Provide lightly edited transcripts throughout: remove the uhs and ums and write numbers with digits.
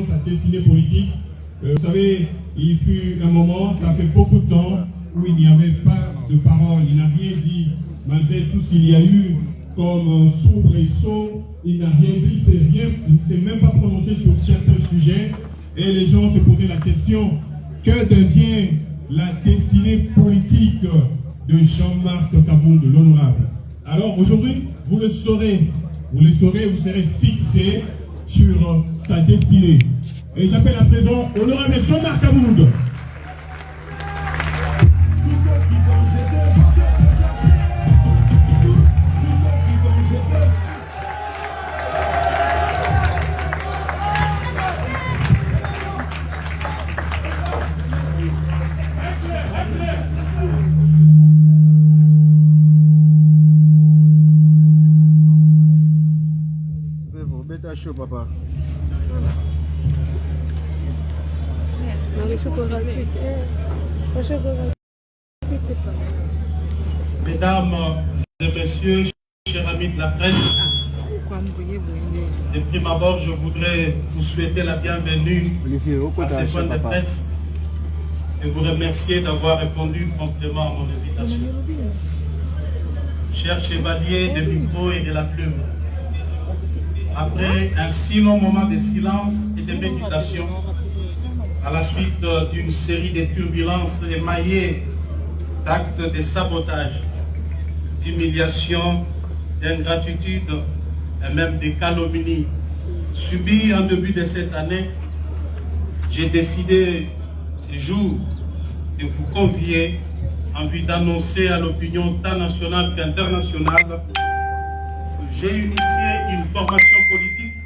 sa destinée politique. Vous savez, il fut un moment, ça fait beaucoup de temps, où il n'y avait pas de parole, il n'a rien dit, malgré tout ce qu'il y a eu comme soubresauts, il n'a rien dit, il ne s'est même pas prononcé sur certains sujets, et les gens se posaient la question, que devient la destinée politique de Jean-Marc Kabound, l'honorable? Alors aujourd'hui, vous serez fixé sur sa destinée. Et j'appelle à présent l'honorable Jean-Marc Kabound. Chaud, papa. Mesdames et messieurs, chers amis de la presse, de prime abord, je voudrais vous souhaiter la bienvenue à ces points de presse et vous remercier d'avoir répondu promptement à mon invitation. Chers chevaliers de micro et de la plume, après un si long moment de silence et de méditation, à la suite d'une série de turbulences émaillées d'actes de sabotage, d'humiliation, d'ingratitude et même de calomnie subis en début de cette année, j'ai décidé ce jour de vous convier en vue d'annoncer à l'opinion tant nationale qu'internationale que j'ai initié une formation politique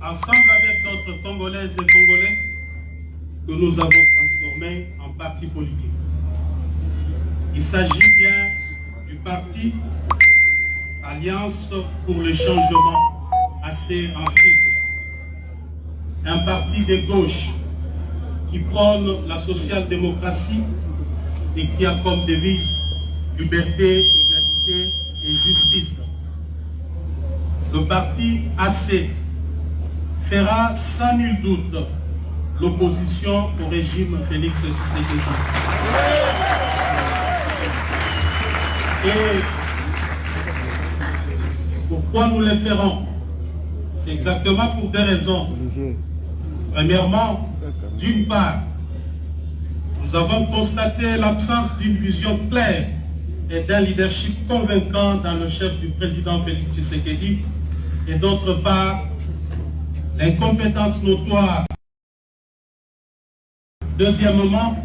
ensemble avec d'autres Congolaises et Congolais que nous avons transformé en parti politique. Il s'agit bien du parti Alliance pour le changement, assez en sigle. Un parti de gauche qui prône la social-démocratie et qui a comme devise liberté, égalité et justice. Le parti AC fera sans nul doute l'opposition au régime Félix Tshisekedi. Et pourquoi nous le ferons? C'est exactement pour deux raisons. Premièrement, d'une part, nous avons constaté l'absence d'une vision claire et d'un leadership convaincant dans le chef du président Félix Tshisekedi, et d'autre part, l'incompétence notoire. Deuxièmement,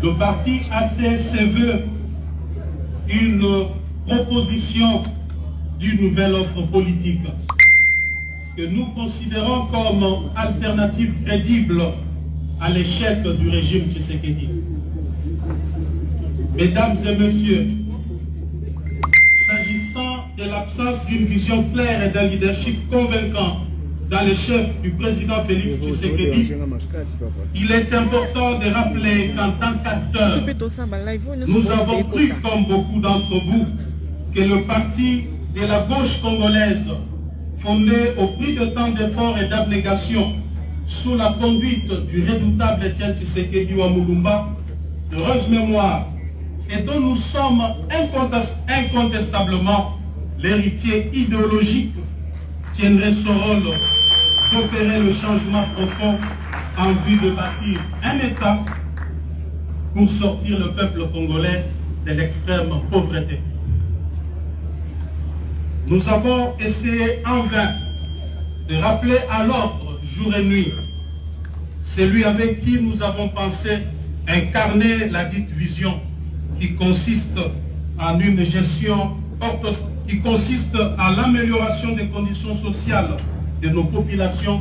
le parti AC se veut une proposition d'une nouvelle offre politique que nous considérons comme alternative crédible à l'échec du régime Tshisekedi. Mesdames et messieurs, s'agissant de l'absence d'une vision claire et d'un leadership convaincant dans le chef du président Félix Tshisekedi, il est important de rappeler qu'en tant qu'acteurs, nous avons cru, comme beaucoup d'entre vous, que le parti de la gauche congolaise, fondé au prix de tant d'efforts et d'abnégation, sous la conduite du redoutable Etienne Tshisekedi Wamulumba, d'heureuse mémoire, et dont nous sommes incontestablement l'héritier idéologique, tiendrait ce rôle d'opérer le changement profond en vue de bâtir un État pour sortir le peuple congolais de l'extrême pauvreté. Nous avons essayé en vain de rappeler à l'ordre jour et nuit celui avec qui nous avons pensé incarner la dite vision qui consiste en une gestion qui consiste à l'amélioration des conditions sociales de nos populations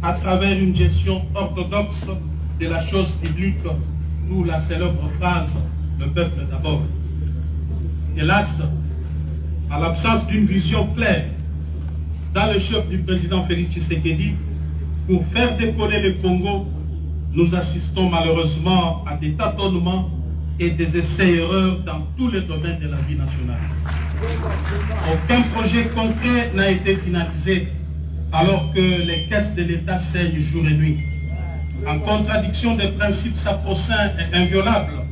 à travers une gestion orthodoxe de la chose publique, d'où la célèbre phrase « le peuple d'abord ». Hélas, à l'absence d'une vision claire dans le chef du président Félix Tshisekedi, pour faire décoller le Congo, nous assistons malheureusement à des tâtonnements et des essais-erreurs dans tous les domaines de la vie nationale. Aucun projet concret n'a été finalisé alors que les caisses de l'État saignent jour et nuit, en contradiction des principes sacro-saints et inviolables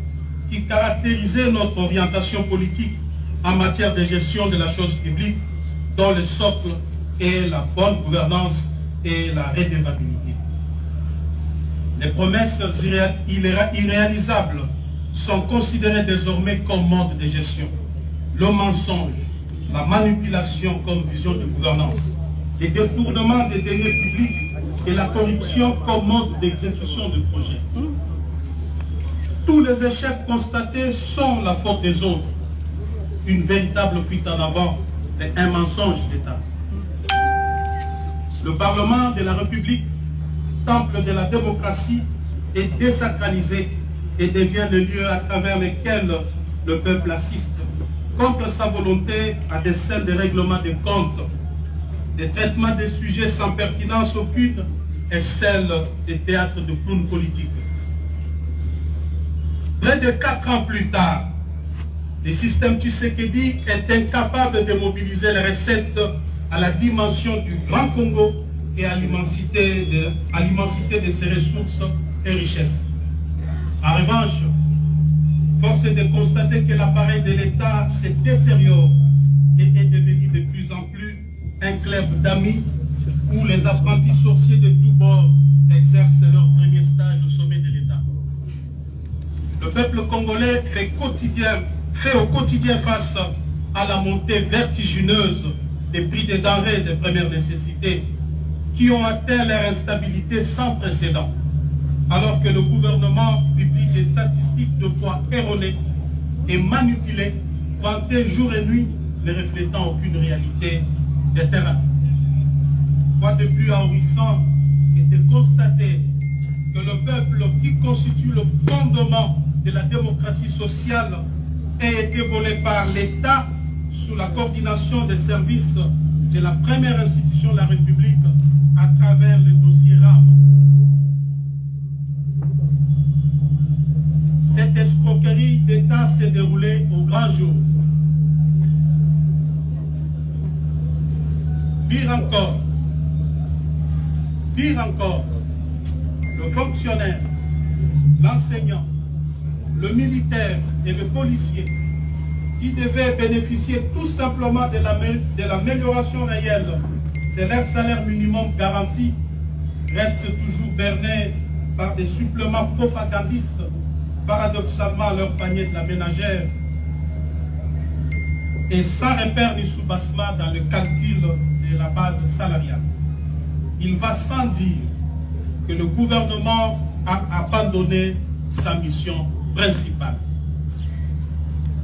qui caractérisaient notre orientation politique en matière de gestion de la chose publique, dont le socle est la bonne gouvernance et la redevabilité. Les promesses irréalisables sont considérées désormais comme mode de gestion. Le mensonge, la manipulation comme vision de gouvernance, les détournements des deniers publics et la corruption comme mode d'exécution de projets. Tous les échecs constatés sont la faute des autres. Une véritable fuite en avant et un mensonge d'État. Le Parlement de la République, temple de la démocratie, est désacralisé et devient le lieu à travers lequel le peuple assiste, contre sa volonté, à des scènes de règlement des comptes, des traitements de sujets sans pertinence aucune et celles des théâtres de clowns politiques. Près de 4 ans plus tard, le système Tshisekedi est incapable de mobiliser les recettes à la dimension du Grand Congo et à l'immensité de ses ressources et richesses. En revanche, force est de constater que l'appareil de l'État se détériore et est devenu de plus en plus un club d'amis où les apprentis sorciers de tous bords exercent leur premier stage au sommet de l'État. Le peuple congolais fait au quotidien face à la montée vertigineuse des prix des denrées de première nécessité qui ont atteint leur instabilité sans précédent, alors que le gouvernement publie des statistiques de fois erronées et manipulées, vantées jour et nuit, ne reflétant aucune réalité de terrain. Quoi de plus ahurissant est de constater que le peuple qui constitue le fondement de la démocratie sociale a été volé par l'État sous la coordination des services de la première institution de la République à travers le dossier RAM. Cette escroquerie d'État s'est déroulée au grand jour. Pire encore, le fonctionnaire, l'enseignant, le militaire et le policier qui devaient bénéficier tout simplement de l'amélioration réelle de leur salaire minimum garanti restent toujours bernés par des suppléments propagandistes, paradoxalement à leur panier de la ménagère, et sans repère ni soubassement dans le calcul de la base salariale. Il va sans dire que le gouvernement a abandonné sa mission principale.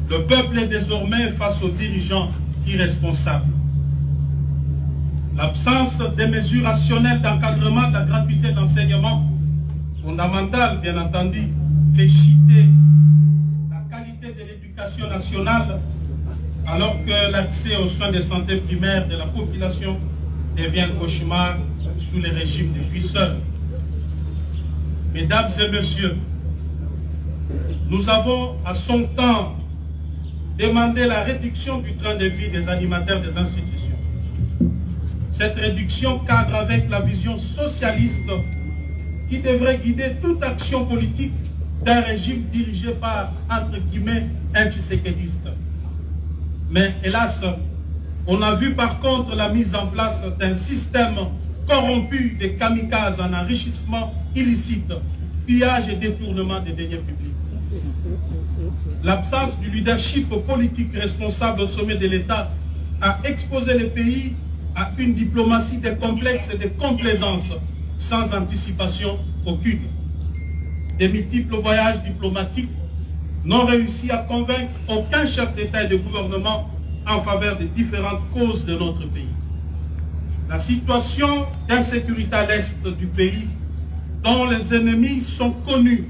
Le peuple est désormais face aux dirigeants irresponsables. L'absence des mesures rationnelles d'encadrement de la gratuité d'enseignement, fondamentale bien entendu, fait chuter la qualité de l'éducation nationale, alors que l'accès aux soins de santé primaires de la population devient cauchemar sous les régimes des puisseurs. Mesdames et messieurs, nous avons à son temps demandé la réduction du train de vie des animateurs des institutions. Cette réduction cadre avec la vision socialiste qui devrait guider toute action politique d'un régime dirigé par, entre guillemets, un tshisekédiste. Mais hélas, on a vu par contre la mise en place d'un système corrompu de kamikazes en enrichissement illicite, pillage et détournement des deniers publics. L'absence du leadership politique responsable au sommet de l'État a exposé le pays à une diplomatie de complexe et de complaisance sans anticipation aucune. Des multiples voyages diplomatiques n'ont réussi à convaincre aucun chef d'État et de gouvernement en faveur des différentes causes de notre pays. La situation d'insécurité à l'est du pays, dont les ennemis sont connus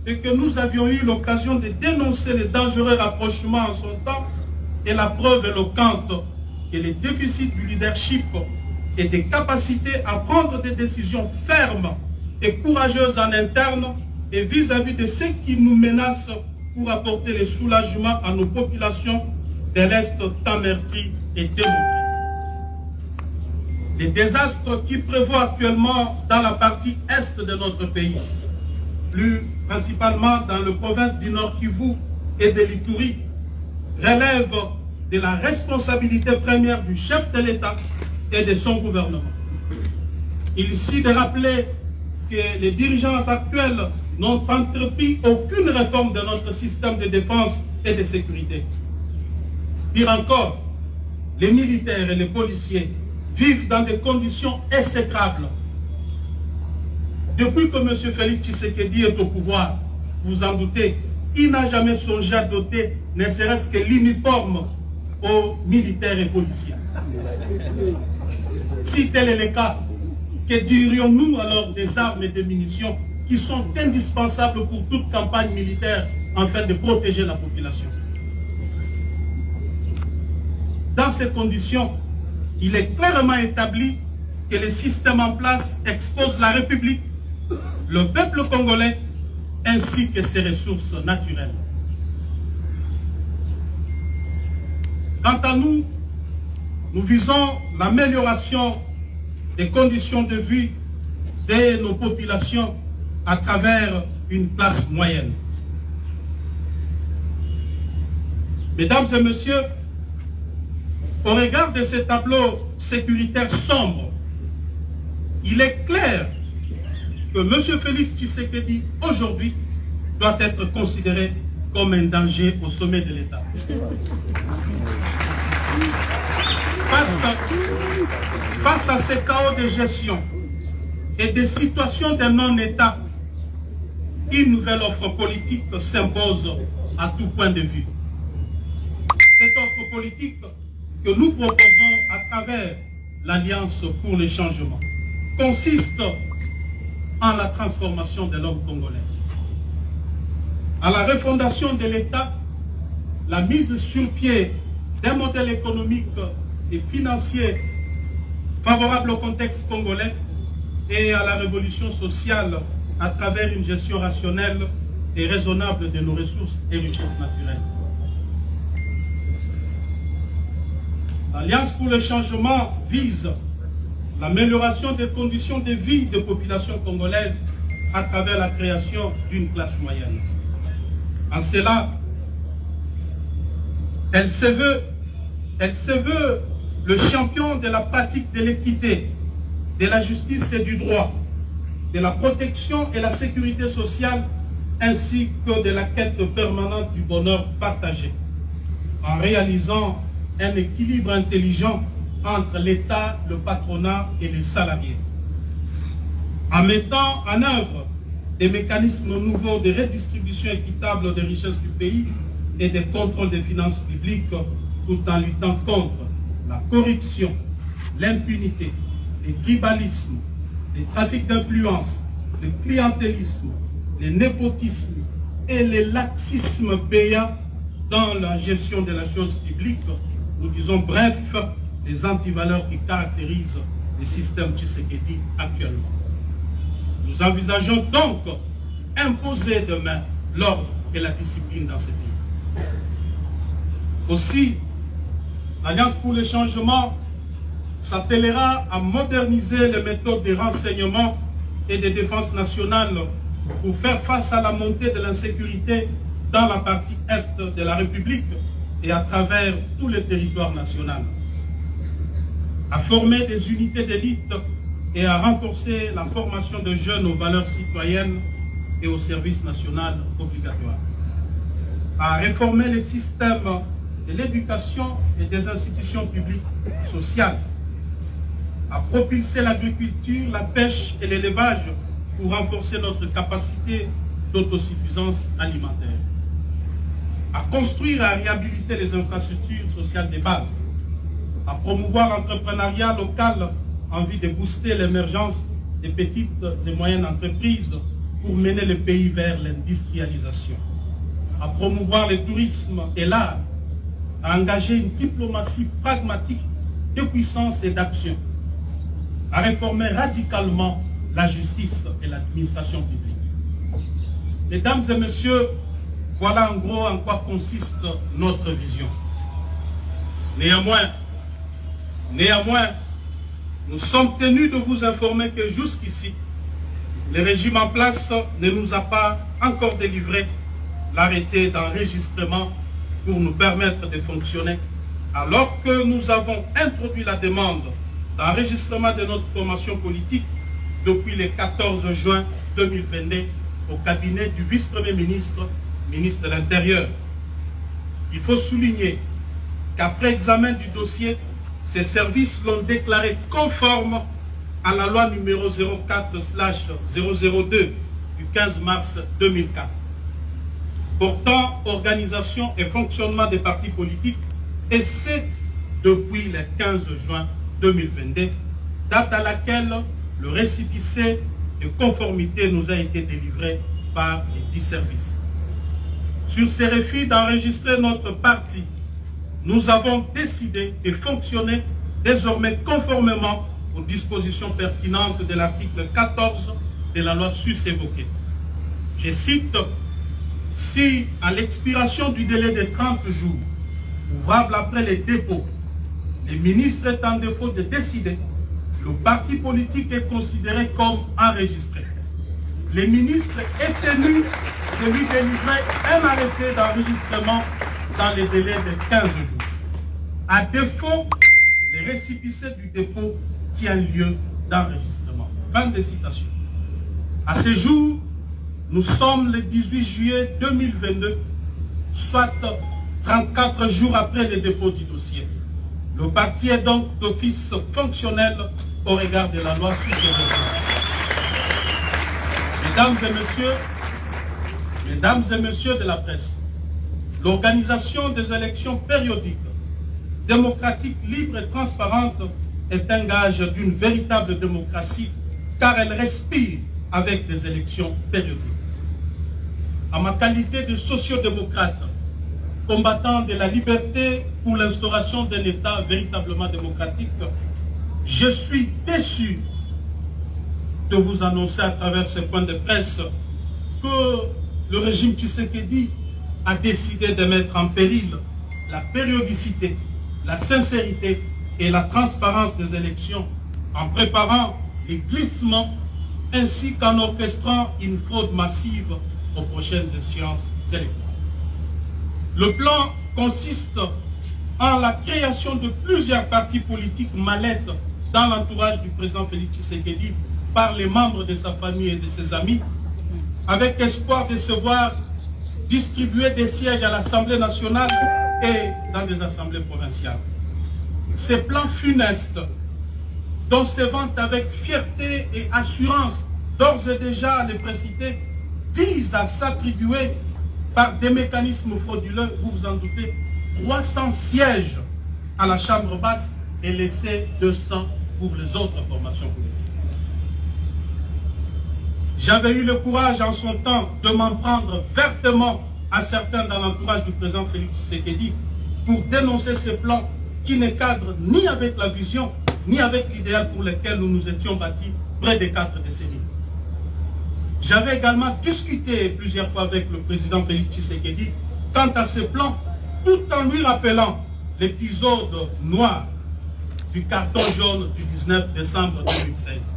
et que nous avions eu l'occasion de dénoncer les dangereux rapprochements en son temps, est la preuve éloquente que les déficits du leadership et des capacités à prendre des décisions fermes et courageuses en interne et vis-à-vis de ceux qui nous menacent pour apporter le soulagement à nos populations de l'Est tant meurtries et démontrées. Les désastres qui prévoient actuellement dans la partie est de notre pays, plus principalement dans la province du Nord Kivu et de l'Ituri, relèvent de la responsabilité première du chef de l'État et de son gouvernement. Il ici de rappeler que les dirigeants actuels n'ont entrepris aucune réforme de notre système de défense et de sécurité. Pire encore, les militaires et les policiers vivent dans des conditions exécrables. Depuis que M. Félix Tshisekedi est au pouvoir, vous en doutez, il n'a jamais songé à doter ne serait-ce que l'uniforme aux militaires et policiers. Si tel est le cas, que dirions-nous alors des armes et des munitions qui sont indispensables pour toute campagne militaire afin de protéger la population? Dans ces conditions, il est clairement établi que le système en place expose la République, le peuple congolais, ainsi que ses ressources naturelles. Quant à nous, nous visons l'amélioration des conditions de vie de nos populations à travers une classe moyenne. Mesdames et messieurs, au regard de ce tableau sécuritaire sombre, il est clair que M. Félix Tshisekedi, aujourd'hui, doit être considéré comme un danger au sommet de l'État. Face à ces chaos de gestion et des situations de non-État, une nouvelle offre politique s'impose à tout point de vue. Cette offre politique que nous proposons à travers l'Alliance pour le changement consiste en la transformation de l'homme congolais, à la refondation de l'État, la mise sur pied d'un modèle économique et financier favorable au contexte congolais et à la révolution sociale à travers une gestion rationnelle et raisonnable de nos ressources et richesses naturelles. L'Alliance pour le changement vise l'amélioration des conditions de vie des populations congolaises à travers la création d'une classe moyenne. En cela, elle se veut le champion de la pratique de l'équité, de la justice et du droit, de la protection et la sécurité sociale, ainsi que de la quête permanente du bonheur partagé, en réalisant un équilibre intelligent entre l'État, le patronat et les salariés, en mettant en œuvre des mécanismes nouveaux de redistribution équitable des richesses du pays et de contrôle des finances publiques, tout en luttant contre la corruption, l'impunité, le tribalisme, les trafics d'influence, le clientélisme, le népotisme et le laxisme payant dans la gestion de la chose publique. Nous disons bref, les antivaleurs qui caractérisent le système Tshisekedi actuellement. Nous envisageons donc imposer demain l'ordre et la discipline dans ce pays. Aussi, l'Alliance pour le changement s'attellera à moderniser les méthodes de renseignement et de défense nationale pour faire face à la montée de l'insécurité dans la partie est de la République et à travers tout le territoire national, à former des unités d'élite et à renforcer la formation de jeunes aux valeurs citoyennes et au service national obligatoire, à réformer les systèmes de l'éducation et des institutions publiques sociales, à propulser l'agriculture, la pêche et l'élevage pour renforcer notre capacité d'autosuffisance alimentaire, à construire et à réhabiliter les infrastructures sociales de base, à promouvoir l'entrepreneuriat local en vue de booster l'émergence des petites et moyennes entreprises pour mener le pays vers l'industrialisation, à promouvoir le tourisme et l'art, à engager une diplomatie pragmatique de puissance et d'action, à réformer radicalement la justice et l'administration publique. Mesdames et messieurs, voilà en gros en quoi consiste notre vision. Néanmoins, nous sommes tenus de vous informer que jusqu'ici, le régime en place ne nous a pas encore délivré l'arrêté d'enregistrement pour nous permettre de fonctionner, alors que nous avons introduit la demande d'enregistrement de notre formation politique depuis le 14 juin 2022 au cabinet du vice-premier ministre, ministre de l'Intérieur. Il faut souligner qu'après examen du dossier, ces services l'ont déclaré conforme à la loi numéro 04/002 du 15 mars 2004 portant organisation et fonctionnement des partis politiques, et c'est depuis le 15 juin 2022, date à laquelle le récépissé de conformité nous a été délivré par les 10 services. Sur ces refus d'enregistrer notre parti, nous avons décidé de fonctionner désormais conformément aux dispositions pertinentes de l'article 14 de la loi sus-évoquée. Je cite: si à l'expiration du délai de 30 jours, ouvrable après les dépôts, le ministre est en défaut de décider, le parti politique est considéré comme enregistré. Le ministre est tenu de lui délivrer un arrêté d'enregistrement dans les délais de 15 jours. À défaut, le récépissé du dépôt tient lieu d'enregistrement. Fin de citation. À ce jour, nous sommes le 18 juillet 2022, soit 34 jours après le dépôt du dossier. Le parti est donc d'office fonctionnel au regard de la loi sus-évoquée. Mesdames et messieurs de la presse, l'organisation des élections périodiques, démocratiques, libres et transparentes est un gage d'une véritable démocratie, car elle respire avec des élections périodiques. En ma qualité de sociodémocrate, combattant de la liberté pour l'instauration d'un État véritablement démocratique, je suis déçu de vous annoncer à travers ce point de presse que le régime Tshisekedi a décidé de mettre en péril la périodicité, la sincérité et la transparence des élections en préparant les glissements ainsi qu'en orchestrant une fraude massive aux prochaines échéances électorales. Le plan consiste en la création de plusieurs partis politiques mallettes dans l'entourage du président Félix Tshisekedi par les membres de sa famille et de ses amis, avec espoir de se voir distribuer des sièges à l'Assemblée nationale et dans des assemblées provinciales. Ces plans funestes, dont se vante avec fierté et assurance d'ores et déjà les précités, visent à s'attribuer par des mécanismes frauduleux, vous vous en doutez, 300 sièges à la Chambre basse et laisser 200 pour les autres formations politiques. J'avais eu le courage en son temps de m'en prendre vertement à certains dans l'entourage du président Félix Tshisekedi pour dénoncer ces plans qui ne cadrent ni avec la vision, ni avec l'idéal pour lequel nous nous étions bâtis près de 4 décennies. J'avais également discuté plusieurs fois avec le président Félix Tshisekedi quant à ces plans, tout en lui rappelant l'épisode noir du carton jaune du 19 décembre 2016.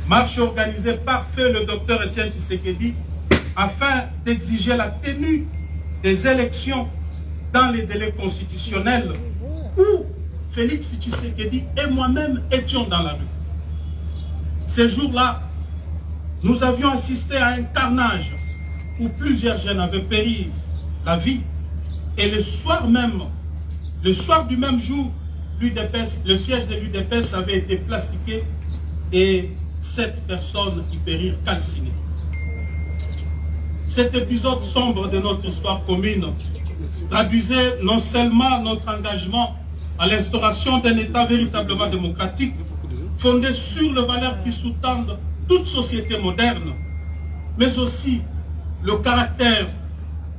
Marche organisée par feu le docteur Etienne Tshisekedi afin d'exiger la tenue des élections dans les délais constitutionnels où Félix Tshisekedi et moi-même étions dans la rue. Ces jours-là, nous avions assisté à un carnage où plusieurs jeunes avaient péri la vie et le soir du même jour, le siège de l'UDPS avait été plastiqué et 7 personnes y périrent calcinées. Cet épisode sombre de notre histoire commune traduisait non seulement notre engagement à l'instauration d'un État véritablement démocratique, fondé sur les valeurs qui sous-tendent toute société moderne, mais aussi le caractère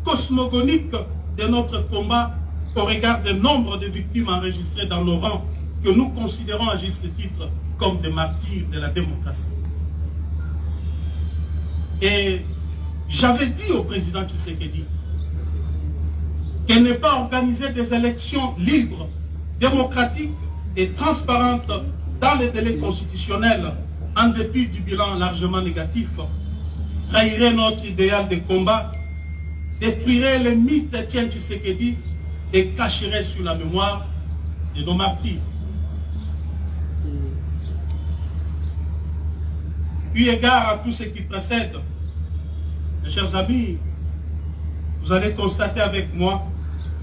cosmogonique de notre combat au regard du nombre de victimes enregistrées dans nos rangs, que nous considérons à juste titre comme des martyrs de la démocratie. Et j'avais dit au président Tshisekedi qu'elle n'est pas organisé des élections libres, démocratiques et transparentes dans les délais constitutionnels, en dépit du bilan largement négatif, trahirait notre idéal de combat, détruirait les mythes d'Étienne Tshisekedi et cacherait sur la mémoire de nos martyrs. Eu égard à tout ce qui précède, mes chers amis, vous allez constater avec moi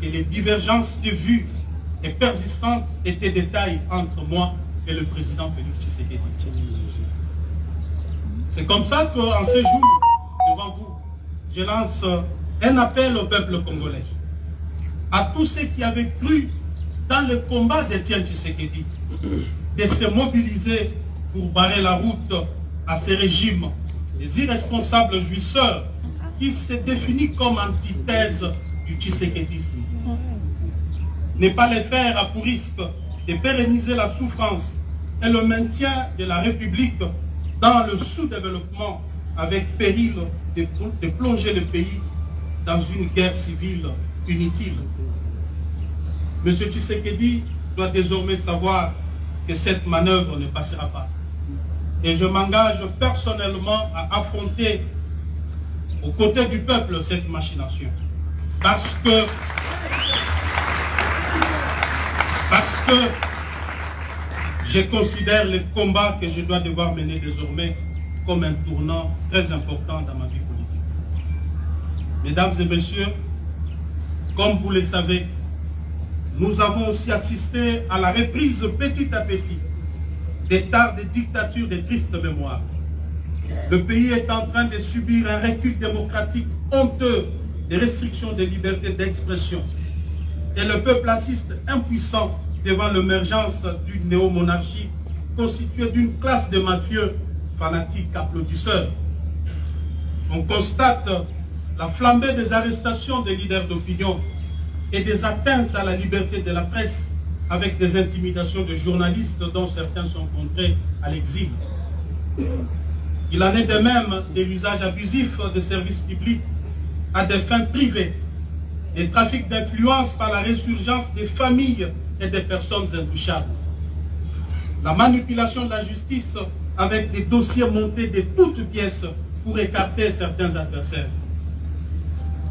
que les divergences de vues et persistantes étaient des tailles entre moi et le président Félix Tshisekedi. C'est comme ça qu'en ces jours, devant vous, je lance un appel au peuple congolais, à tous ceux qui avaient cru dans le combat d'Étienne Tshisekedi, de se mobiliser pour barrer la route à ces régimes, des irresponsables jouisseurs qui se définissent comme antithèse du Tshisekedisme. Ne pas les faire à pour risque de pérenniser la souffrance et le maintien de la République dans le sous-développement avec péril de plonger le pays dans une guerre civile inutile. M. Tshisekedi doit désormais savoir que cette manœuvre ne passera pas. Et je m'engage personnellement à affronter aux côtés du peuple cette machination. Parce que je considère le combat que je dois devoir mener désormais comme un tournant très important dans ma vie politique. Mesdames et messieurs, comme vous le savez, nous avons aussi assisté à la reprise petit à petit des tares de dictature de triste mémoire. Le pays est en train de subir un recul démocratique honteux des restrictions des libertés d'expression. Et le peuple assiste impuissant devant l'émergence d'une néo-monarchie constituée d'une classe de mafieux fanatiques applaudisseurs. On constate la flambée des arrestations des leaders d'opinion et des atteintes à la liberté de la presse avec des intimidations de journalistes dont certains sont contraints à l'exil. Il en est de même de l'usage abusif des services publics à des fins privées, des trafics d'influence par la résurgence des familles et des personnes intouchables, la manipulation de la justice avec des dossiers montés de toutes pièces pour écarter certains adversaires.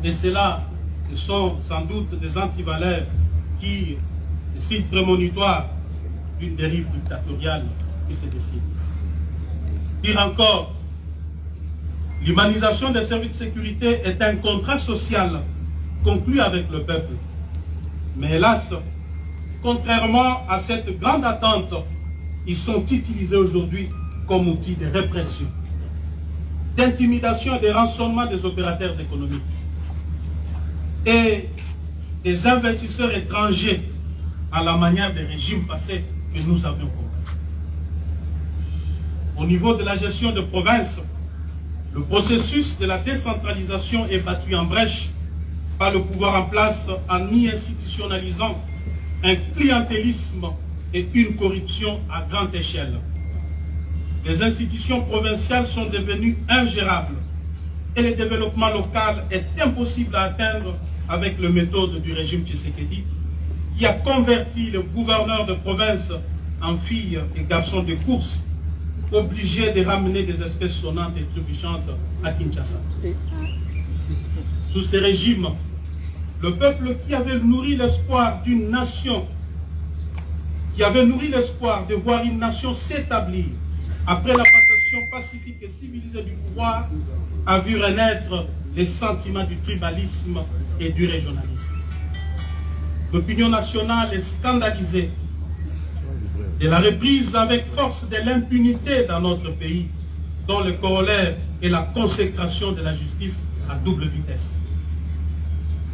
Et cela, ce sont sans doute des antivaleurs qui, des signes prémonitoires d'une dérive dictatoriale qui se décide. Pire encore, l'humanisation des services de sécurité est un contrat social conclu avec le peuple. Mais hélas, contrairement à cette grande attente, ils sont utilisés aujourd'hui comme outil de répression, d'intimidation et de rançonnement des opérateurs économiques et des investisseurs étrangers à la manière des régimes passés que nous avions combattus. Au niveau de la gestion de province, le processus de la décentralisation est battu en brèche par le pouvoir en place en y institutionnalisant un clientélisme et une corruption à grande échelle. Les institutions provinciales sont devenues ingérables et le développement local est impossible à atteindre avec les méthodes du régime Tshisekedi qui a converti le gouverneur de province en filles et garçons de course, obligés de ramener des espèces sonnantes et trébuchantes à Kinshasa. Sous ces régimes, le peuple qui avait nourri l'espoir d'une nation, qui avait nourri l'espoir de voir une nation s'établir après la passation pacifique et civilisée du pouvoir, a vu renaître les sentiments du tribalisme et du régionalisme. L'opinion nationale est scandalisée de la reprise avec force de l'impunité dans notre pays, dont le corollaire est la consécration de la justice à double vitesse.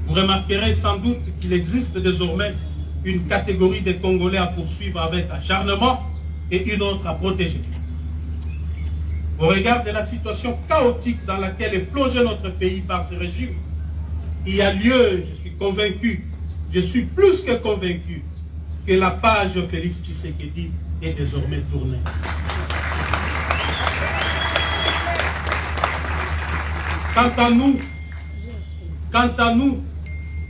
Vous remarquerez sans doute qu'il existe désormais une catégorie de Congolais à poursuivre avec acharnement et une autre à protéger. Au regard de la situation chaotique dans laquelle est plongé notre pays par ce régime, il y a lieu, je suis convaincu, je suis plus que convaincu, que la page Félix Tshisekedi est désormais tournée. Quant à nous,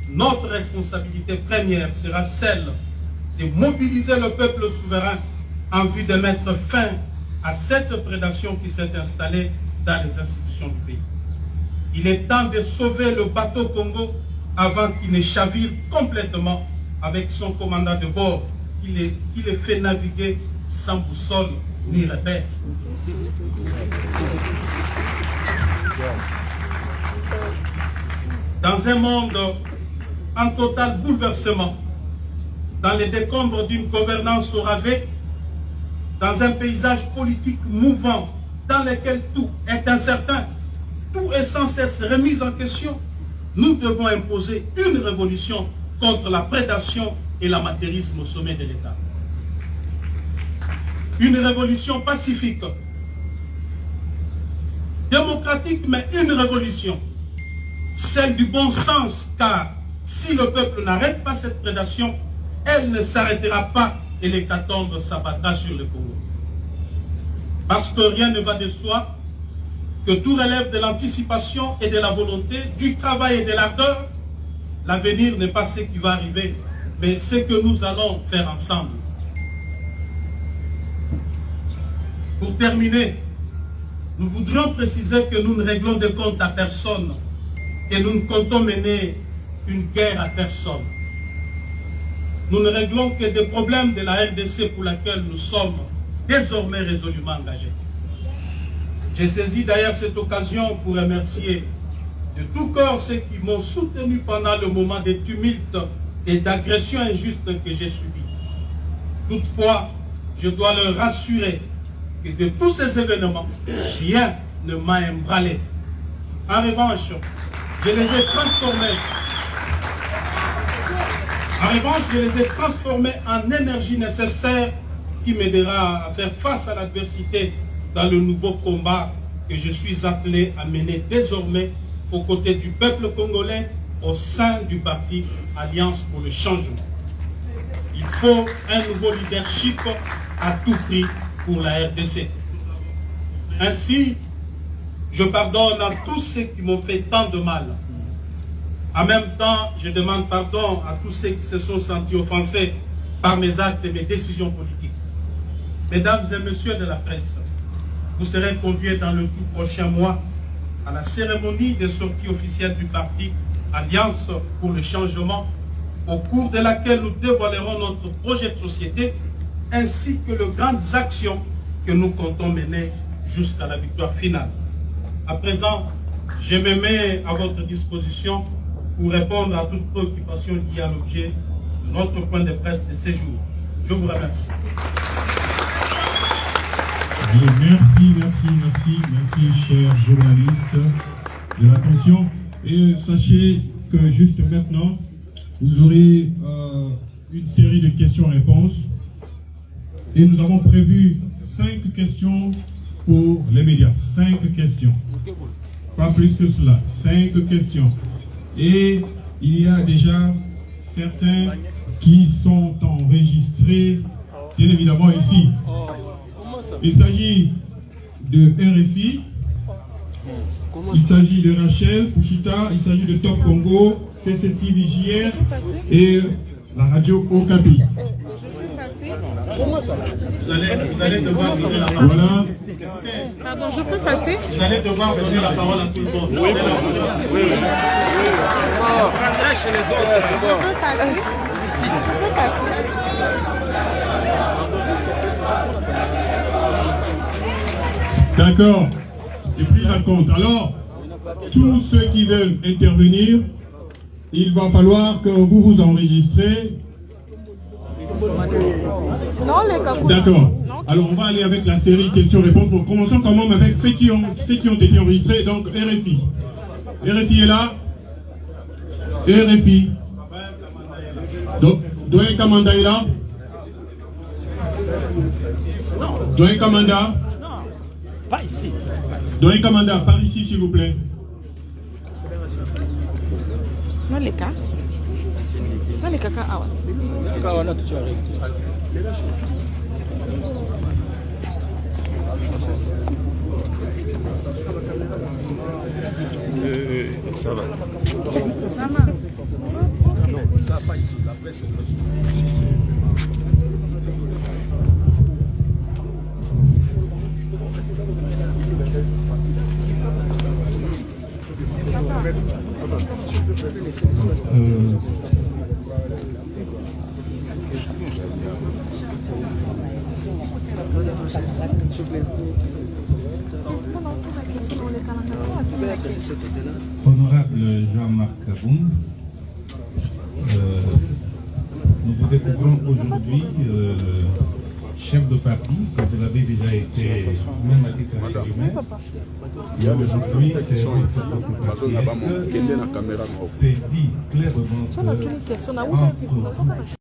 notre responsabilité première sera celle de mobiliser le peuple souverain en vue de mettre fin à cette prédation qui s'est installée dans les institutions du pays. Il est temps de sauver le bateau Congo avant qu'il ne chavire complètement avec son commandant de bord qui les fait naviguer sans boussole ni repère. Dans un monde en total bouleversement, dans les décombres d'une gouvernance au rabais, dans un paysage politique mouvant, dans lequel tout est incertain, tout est sans cesse remis en question, nous devons imposer une révolution contre la prédation et l'amateurisme au sommet de l'État. Une révolution pacifique, démocratique, mais une révolution, celle du bon sens, car si le peuple n'arrête pas cette prédation, elle ne s'arrêtera pas et l'hécatombe s'abattra sur le Congo. Parce que rien ne va de soi, que tout relève de l'anticipation et de la volonté, du travail et de l'ardeur. L'avenir n'est pas ce qui va arriver, mais ce que nous allons faire ensemble. Pour terminer, nous voudrions préciser que nous ne réglons des comptes à personne, que nous ne comptons mener une guerre à personne. Nous ne réglons que des problèmes de la RDC pour laquelle nous sommes désormais résolument engagés. J'ai saisi d'ailleurs cette occasion pour remercier de tout cœur ceux qui m'ont soutenu pendant le moment des tumultes et d'agressions injustes que j'ai subis. Toutefois, je dois leur rassurer que de tous ces événements, rien ne m'a ébranlé. En revanche, je les ai transformés en énergie nécessaire qui m'aidera à faire face à l'adversité dans le nouveau combat que je suis appelé à mener désormais aux côtés du peuple congolais au sein du parti Alliance pour le changement. Il faut un nouveau leadership à tout prix pour la RDC. Ainsi, je pardonne à tous ceux qui m'ont fait tant de mal. En même temps, je demande pardon à tous ceux qui se sont sentis offensés par mes actes et mes décisions politiques. Mesdames et messieurs de la presse, vous serez conviés dans le tout prochain mois à la cérémonie de sortie officielle du parti Alliance pour le changement, au cours de laquelle nous dévoilerons notre projet de société ainsi que les grandes actions que nous comptons mener jusqu'à la victoire finale. À présent, je me mets à votre disposition pour répondre à toute préoccupation liée à l'objet de notre point de presse de ces jours. Je vous remercie. Merci, chers journalistes, de l'attention. Et sachez que juste maintenant, vous aurez une série de questions-réponses. Et nous avons prévu 5 questions pour les médias. 5 questions. Pas plus que cela. 5 questions. Et il y a déjà certains qui sont enregistrés, bien évidemment ici. Il s'agit de RFI, il s'agit de Rachel Pouchita, il s'agit de Top Congo, CCTV-JR et la radio Okapi. Vous allez devoir donner la parole. Voilà. Pardon, je peux passer? Vous allez devoir donner la parole à tout le monde. Oui. Je peux passer? Je peux passer? D'accord, c'est pris en compte. Alors, tous ceux qui veulent intervenir, il va falloir que vous vous enregistrez. Non, les capous. D'accord. Alors, on va aller avec la série questions-réponses. Bon, commençons quand même avec ceux qui ont été enregistrés. Donc, RFI. RFI est là. RFI. Donc, Doyen Kamanda est là. Doyen Kamanda. Pas ici. Doyen Kamanda, par ici, s'il vous plaît. Non, les cas. Non, les caca. Ah ouais. Ça va. Maman. Non, ça pas ici. La presse est Honorable Jean-Marc Kaboum, nous vous découvrons aujourd'hui chef de parti, que vous avez déjà été, même à titre régional. Et aujourd'hui, c'est dit clairement que entre